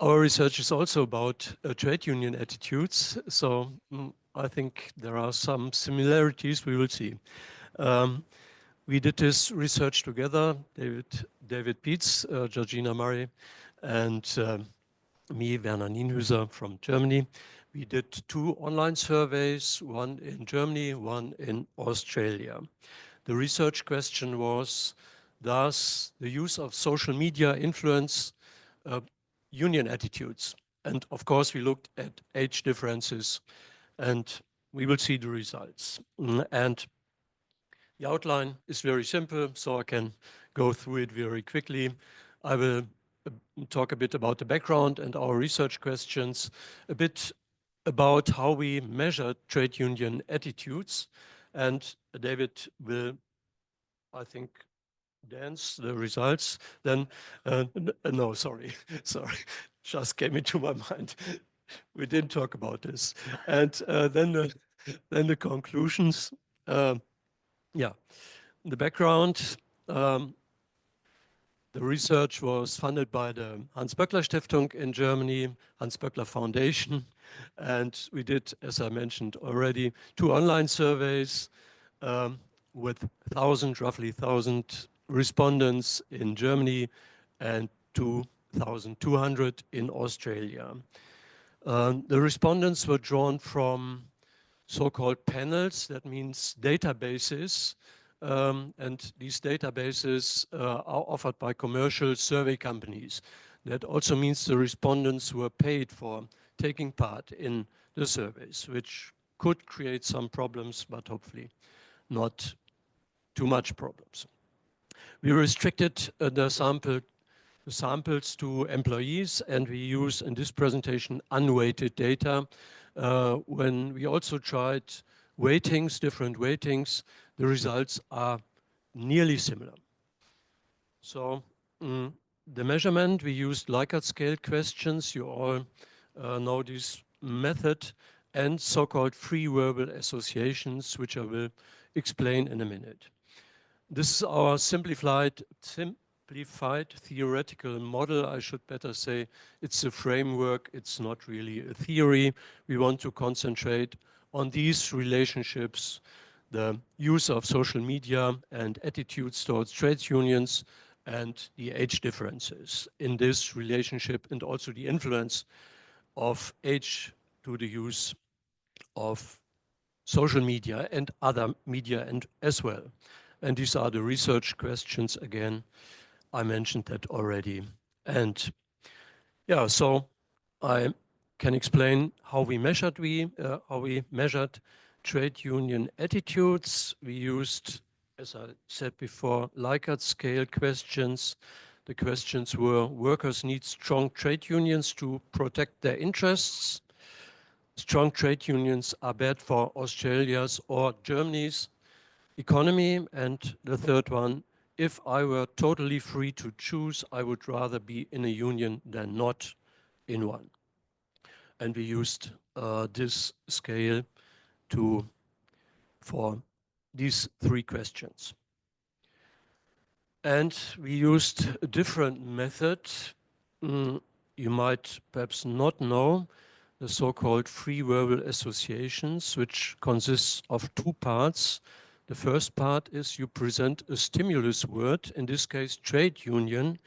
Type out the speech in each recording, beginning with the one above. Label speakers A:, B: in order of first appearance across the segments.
A: Our research is also about trade union attitudes, so I think there are some similarities we will see. Um, we did this research together, David Peetz, Georgina Murray, and me, Werner Nienhueser from Germany. We did 2 online surveys, one in Germany, one in Australia. The research question was, does the use of social media influence uh, union attitudes? And of course, we looked at age differences, and we will see the results. And the outline is very simple, so I can go through it very quickly. I will talk a bit about the background and our research questions, a bit about how we measure trade union attitudes, and David will, I think, dance the results. Then, no, sorry, sorry, just came into my mind. We didn't talk about this. And then the conclusions. Uh, yeah, the background. Um, the research was funded by the Hans-Böckler Stiftung in Germany, Hans-Böckler Foundation. And we did, as I mentioned already, 2 online surveys um, with roughly 1,000 respondents in Germany and 2,200 in Australia. The respondents were drawn from so-called panels, that means databases, and these databases are offered by commercial survey companies. That also means the respondents were paid for taking part in the surveys, which could create some problems, but hopefully not too much problems. We restricted the samples to employees, and we use in this presentation unweighted data. When we also tried weightings, different weightings, the results are nearly similar. So the measurement, we used Likert scale questions. You all know this method, and so-called free verbal associations, which I will explain in a minute. This is our simplified theoretical model. I should better say it's a framework. It's not really a theory. We want to concentrate on these relationships, the use of social media and attitudes towards trade unions, and the age differences in this relationship, and also the influence of age to the use of social media and other media and as well. And these are the research questions again. I mentioned that already. And yeah, so I can explain how we measured trade union attitudes. We used, as I said before, Likert scale questions. The questions were: workers need strong trade unions to protect their interests. Strong trade unions are bad for Australia's or Germany's economy. And the third one: if I were totally free to choose, I would rather be in a union than not in one. And we used this scale for these 3 questions. And we used a different method. You might perhaps not know the so-called free verbal associations, which consists of 2 parts. The first part is you present a stimulus word, in this case trade union.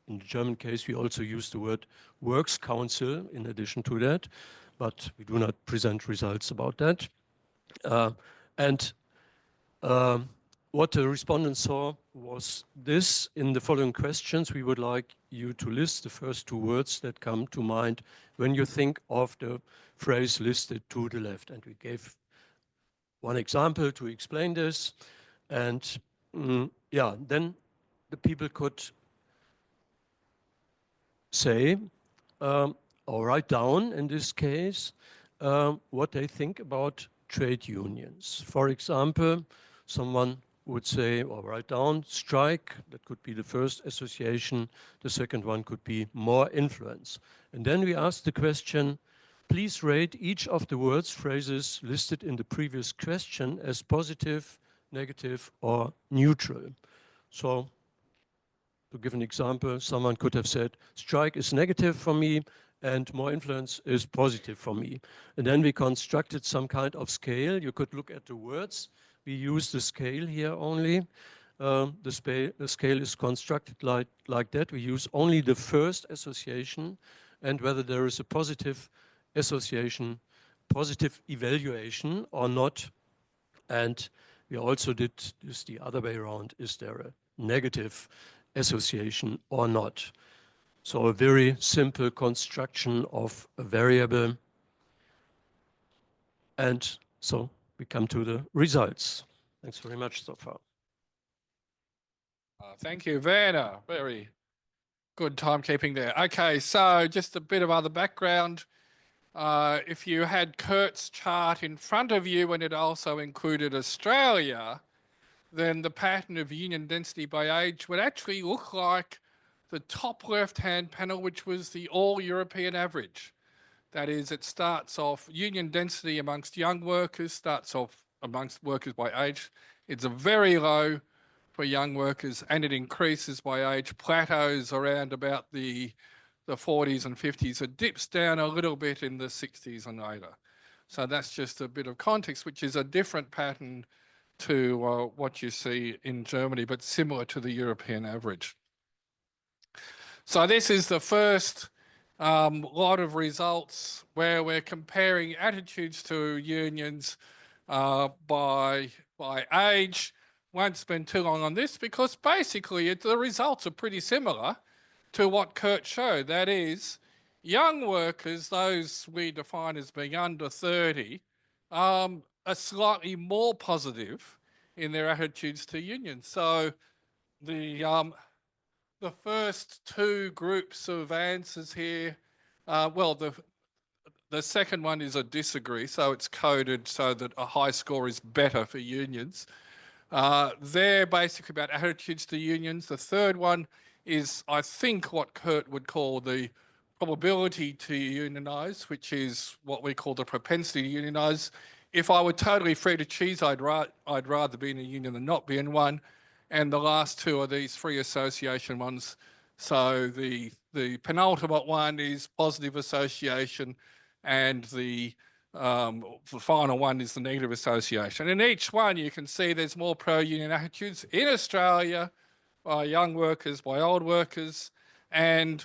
A: In the German case, we also use the word works council in addition to that, but we do not present results about that. And what the respondents saw was this. In the following questions, we would like you to list the first 2 words that come to mind when you think of the phrase listed to the left. And we gave one example to explain this. And yeah, then the people could say or write down, in this case, what they think about trade unions. For example, someone would say or write down strike. That could be the first association. The second one could be more influence. And then we ask the question, please rate each of the words, phrases listed in the previous question as positive, negative, or neutral. So To give an example, someone could have said, strike is negative for me and more influence is positive for me. And then we constructed some kind of scale. You could look at the words. We use the scale here only. The scale is constructed like that. We use only the first association and whether there is a positive association, positive evaluation or not. And we also did this the other way around. Is there a negative association or not? So a very simple construction of a variable. And so we come to the results. Thanks very much so far.
B: Thank you, Werner. Very good timekeeping there. Okay, so just a bit of other background. If you had Kurt's chart in front of you and it also included Australia, then the pattern of union density by age would actually look like the top left-hand panel, which was the all-European average. That is, it starts off, union density amongst young workers starts off amongst workers by age. It's a very low for young workers and it increases by age, plateaus around about the 40s and 50s. It dips down a little bit in the 60s and later. So that's just a bit of context, which is a different pattern to what you see in Germany, but similar to the European average. So this is the first lot of results where we're comparing attitudes to unions by age. Won't spend too long on this because basically the results are pretty similar to what Kurt showed. That is, young workers, those we define as being under 30, are slightly more positive in their attitudes to unions. So the first two groups of answers here, well, the second one is a disagree, so it's coded so that a high score is better for unions. They're basically about attitudes to unions. The third one is, I think, what Kurt would call the probability to unionize, which is what we call the propensity to unionize. If I were totally free to choose, I'd rather be in a union than not be in one. And the last two are these free association ones. So the penultimate one is positive association, and the final one is the negative association. In each one, you can see there's more pro-union attitudes in Australia by young workers, by old workers, and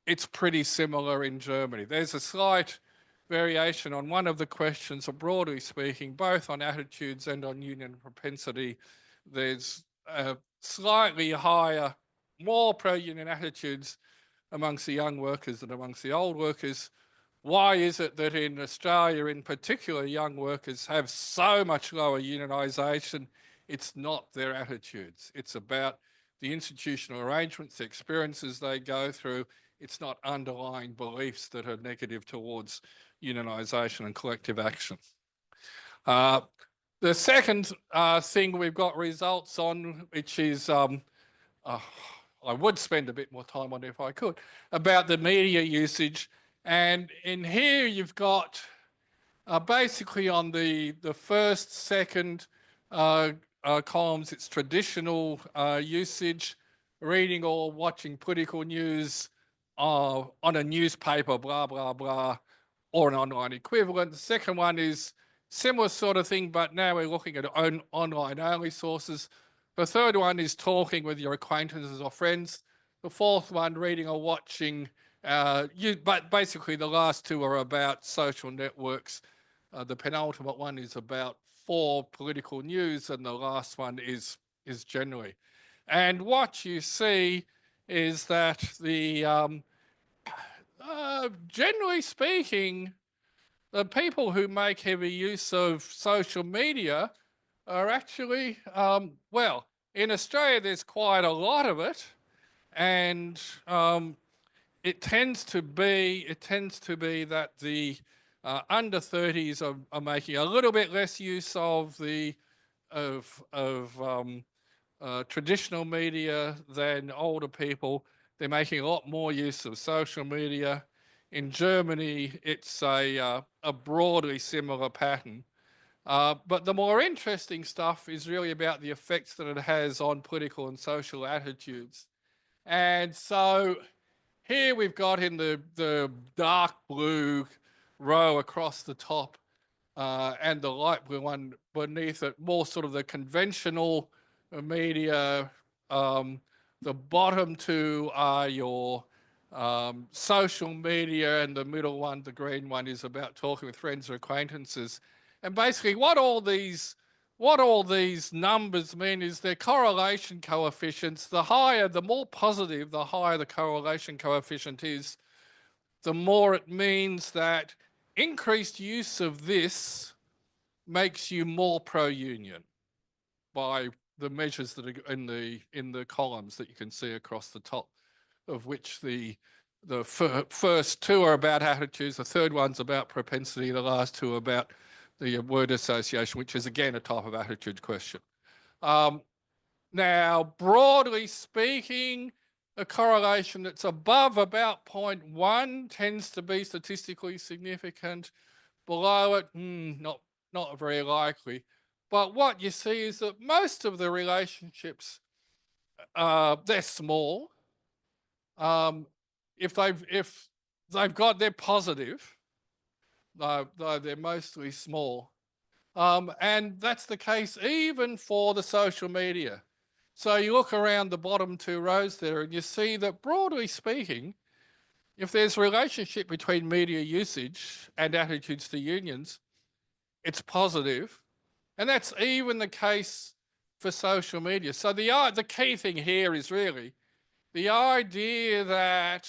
B: it's pretty similar in Germany. There's a slight variation on one of the questions, or broadly speaking, both on attitudes and on union propensity. There's slightly higher, more pro-union attitudes amongst the young workers than amongst the old workers. Why is it that in Australia, in particular, young workers have so much lower unionisation? It's not their attitudes. It's about the institutional arrangements, the experiences they go through. It's not underlying beliefs that are negative towards unionisation and collective action. The second thing we've got results on, which is, I would spend a bit more time on it if I could, about the media usage. And in here you've got basically on the first, second columns, it's traditional usage, reading or watching political news on a newspaper, blah, blah, blah, or an online equivalent. The second one is similar sort of thing, but now we're looking at online only sources. The third one is talking with your acquaintances or friends. The fourth one, reading or watching. But basically the last two are about social networks. The penultimate one is about for political news, and the last one is generally. And what you see is that the generally speaking, the people who make heavy use of social media are actually, well, in Australia there's quite a lot of it, and it tends to be that the under 30s are making a little bit less use of the traditional media than older people. They're making a lot more use of social media. In Germany, it's a broadly similar pattern. But the more interesting stuff is really about the effects that it has on political and social attitudes. And so here we've got in the dark blue row across the top and the light blue one beneath it, more sort of the conventional media. The bottom two are your social media, and the middle one, the green one, is about talking with friends or acquaintances. And basically what all these numbers mean is their correlation coefficients. The higher, the more positive, the higher the correlation coefficient is, the more it means that increased use of this makes you more pro-union by the measures that are in the columns that you can see across the top, of which the first two are about attitudes, the third one's about propensity, the last two are about the word association, which is again a type of attitude question. Now, broadly speaking, a correlation that's above about 0.1 tends to be statistically significant. Below it, not very likely. But what you see is that most of the relationships, they're small. If they've got, they're positive, though they're mostly small. And that's the case even for the social media. So you look around the bottom two rows there and you see that, broadly speaking, if there's a relationship between media usage and attitudes to unions, it's positive. And that's even the case for social media. So the key thing here is really the idea that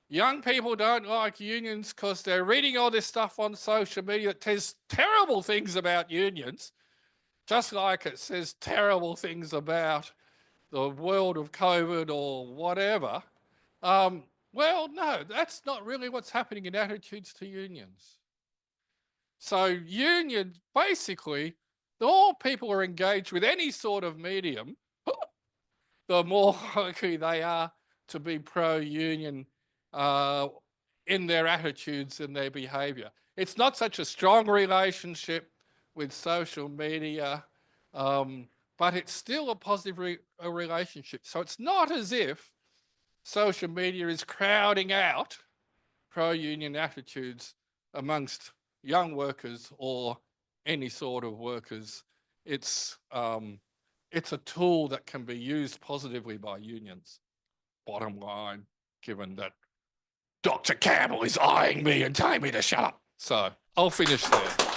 B: young people don't like unions because they're reading all this stuff on social media that says terrible things about unions, just like it says terrible things about the world of COVID or whatever. Well, no, that's not really what's happening in attitudes to unions. So unions, basically, the more people are engaged with any sort of medium, the more likely they are to be pro-union in their attitudes and their behaviour. It's not such a strong relationship with social media, but it's still a positive relationship. So it's not as if social media is crowding out pro-union attitudes amongst young workers or any sort of workers. It's a tool that can be used positively by unions. Bottom line, given that Dr. Campbell is eyeing me and telling me to shut up. So I'll finish there.